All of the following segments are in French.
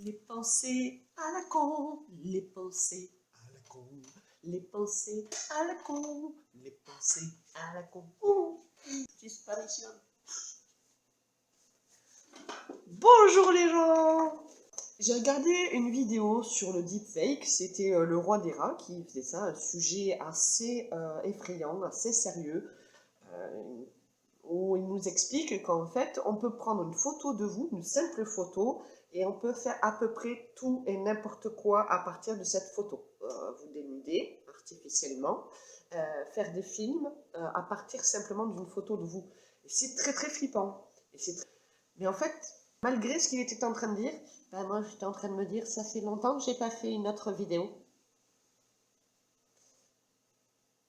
Les pensées à la con, les pensées à la con, les pensées à la con, les pensées à la con. Disparition. Bonjour les gens. J'ai regardé une vidéo sur le deepfake, c'était le roi des rats qui faisait ça, un sujet assez effrayant, assez sérieux, euh, où il nous explique qu'en fait, on peut prendre une photo de vous, une simple photo, et on peut faire à peu près tout et n'importe quoi à partir de cette photo. Vous dénuder artificiellement, faire des films à partir simplement d'une photo de vous. Et c'est très très flippant. Mais en fait, malgré ce qu'il était en train de dire, ben moi j'étais en train de me dire, ça fait longtemps que j'ai pas fait une autre vidéo.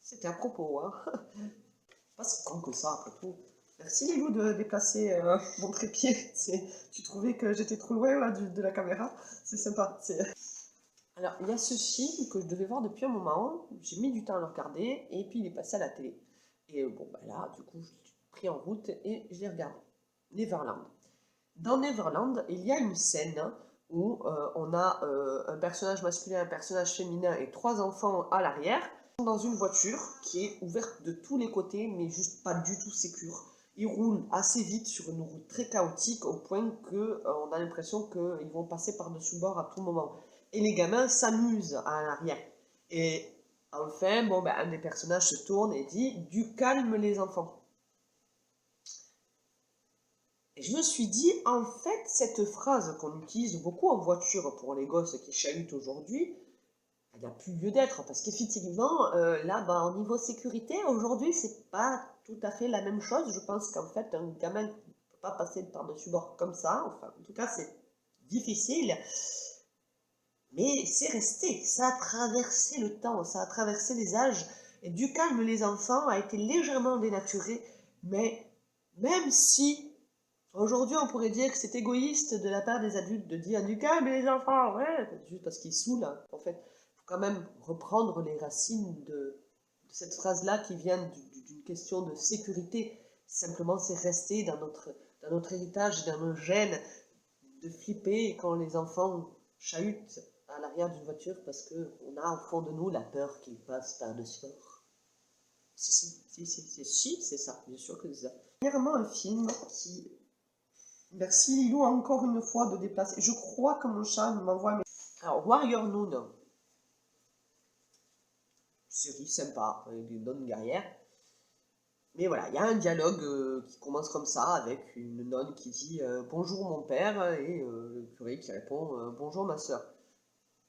C'était à propos, hein. Pas si con que ça, après tout. Merci Lilou de déplacer mon trépied. Tu trouvais que j'étais trop loin là, de la caméra. C'est sympa. Alors, il y a ce film que je devais voir depuis un moment. J'ai mis du temps à le regarder et puis il est passé à la télé. Et bon, bah là, du coup, je l'ai pris en route et je l'ai regardé. Neverland. Dans Neverland, il y a une scène où on a un personnage masculin, un personnage féminin et trois enfants à l'arrière dans une voiture qui est ouverte de tous les côtés, mais juste pas du tout sécure. Ils roulent assez vite sur une route très chaotique au point que on a l'impression qu'ils vont passer par-dessus bord à tout moment. Et les gamins s'amusent à l'arrière. Et enfin, bon, ben, un des personnages se tourne et dit du calme les enfants. Et je me suis dit, en fait, cette phrase qu'on utilise beaucoup en voiture pour les gosses qui chahutent aujourd'hui, elle n'a plus lieu d'être, parce qu'effectivement, là, bah, au niveau sécurité, aujourd'hui, c'est pas tout à fait la même chose. Je pense qu'en fait, un gamin ne peut pas passer par-dessus bord comme ça. Enfin, en tout cas, c'est difficile. Mais c'est resté. Ça a traversé le temps, ça a traversé les âges. Et du calme, les enfants a été légèrement dénaturé. Mais même si aujourd'hui, on pourrait dire que c'est égoïste de la part des adultes de dire du calme les enfants, ouais, juste parce qu'ils saoulent. En fait, il faut quand même reprendre les racines de cette phrase-là qui vient d'une question de sécurité. Simplement, c'est resté dans notre héritage, dans nos gènes, de flipper quand les enfants chahutent à l'arrière d'une voiture parce qu'on a au fond de nous la peur qu'ils passent par-dessus bord. Si, c'est ça, bien sûr que c'est ça. Dernièrement, un film qui. Merci Lilou encore une fois de déplacer. Je crois que mon chat m'envoie mes. Alors, Warrior Nun, série sympa, avec des nonnes guerrières. Mais voilà, il y a un dialogue qui commence comme ça, avec une nonne qui dit bonjour mon père, et le curé qui répond bonjour ma soeur.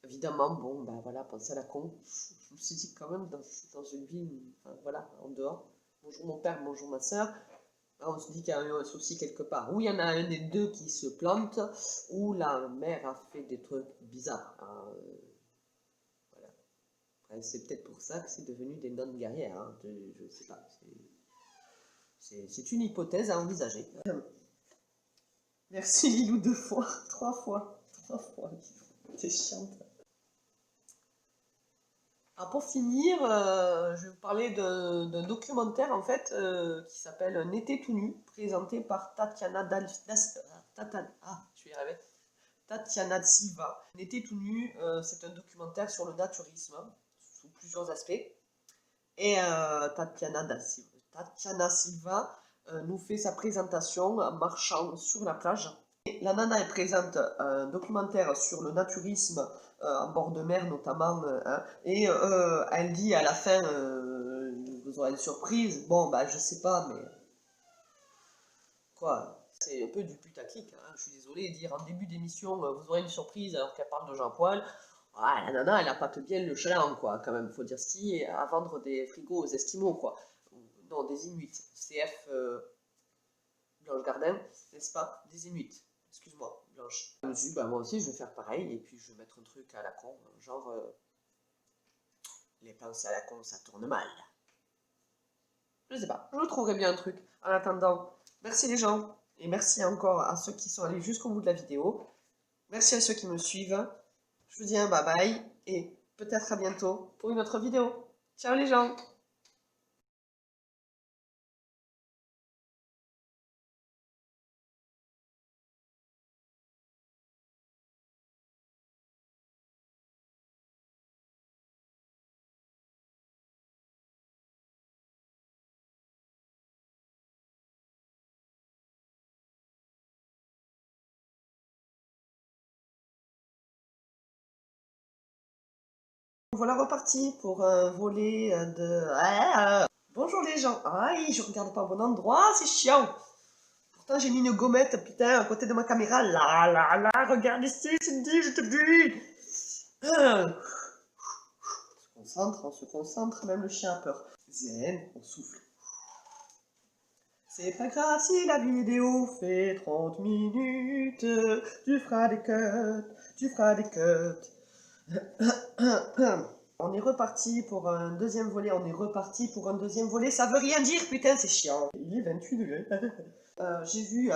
Évidemment, bon, ben voilà, pensez à la con. Je me suis dit quand même, dans une vie, enfin, voilà, en dehors, bonjour mon père, bonjour ma soeur. On se dit qu'il y a eu un souci quelque part. Ou il y en a un des deux qui se plante, ou la mère a fait des trucs bizarres. Hein, voilà. Après, c'est peut-être pour ça que c'est devenu des nonnes guerrières. Hein. Je sais pas. C'est une hypothèse à envisager. Merci Lilou deux fois, trois fois, t'es chiante. Alors pour finir, je vais vous parler d'un documentaire en fait qui s'appelle Un été tout nu, présenté par je vais y arriver. Tatiana Silva. Un été tout nu, c'est un documentaire sur le naturisme sous plusieurs aspects. Et Tatiana Silva nous fait sa présentation en marchant sur la plage. Et la nana, elle présente un documentaire sur le naturisme en bord de mer notamment. Hein, et elle dit à la fin, vous aurez une surprise. Bon, bah je sais pas, mais quoi, c'est un peu du putaclic. Hein, je suis désolé, dire en début d'émission, vous aurez une surprise alors qu'elle parle de Jean Poil. Ah, la nana, elle a pas bien le chaland, quoi, quand même. Faut dire ce qui est à vendre des frigos aux Esquimaux, quoi. Non, des Inuits. CF Blanche Gardin, n'est-ce pas? Des Inuits. Excuse-moi, Blanche. Je me suis dit, bah, moi aussi, je vais faire pareil, et puis je vais mettre un truc à la con, genre, les pensées à la con, ça tourne mal. Je sais pas, je trouverai bien un truc. En attendant, merci les gens, et merci encore à ceux qui sont allés jusqu'au bout de la vidéo. Merci à ceux qui me suivent. Je vous dis un bye bye, et peut-être à bientôt pour une autre vidéo. Ciao les gens! Voilà reparti pour un volet de... Bonjour les gens. Aïe, je regarde pas au bon endroit, c'est chiant. Pourtant j'ai mis une gommette, putain, à côté de ma caméra. Là, regarde ici, Cindy, je te dis. On se concentre, même le chien a peur. Zen, on souffle. C'est pas grave si la vidéo fait 30 minutes, tu feras des cuts, tu feras des cuts. On est reparti pour un deuxième volet, ça veut rien dire, putain, c'est chiant. Il est 28 degrés. J'ai vu...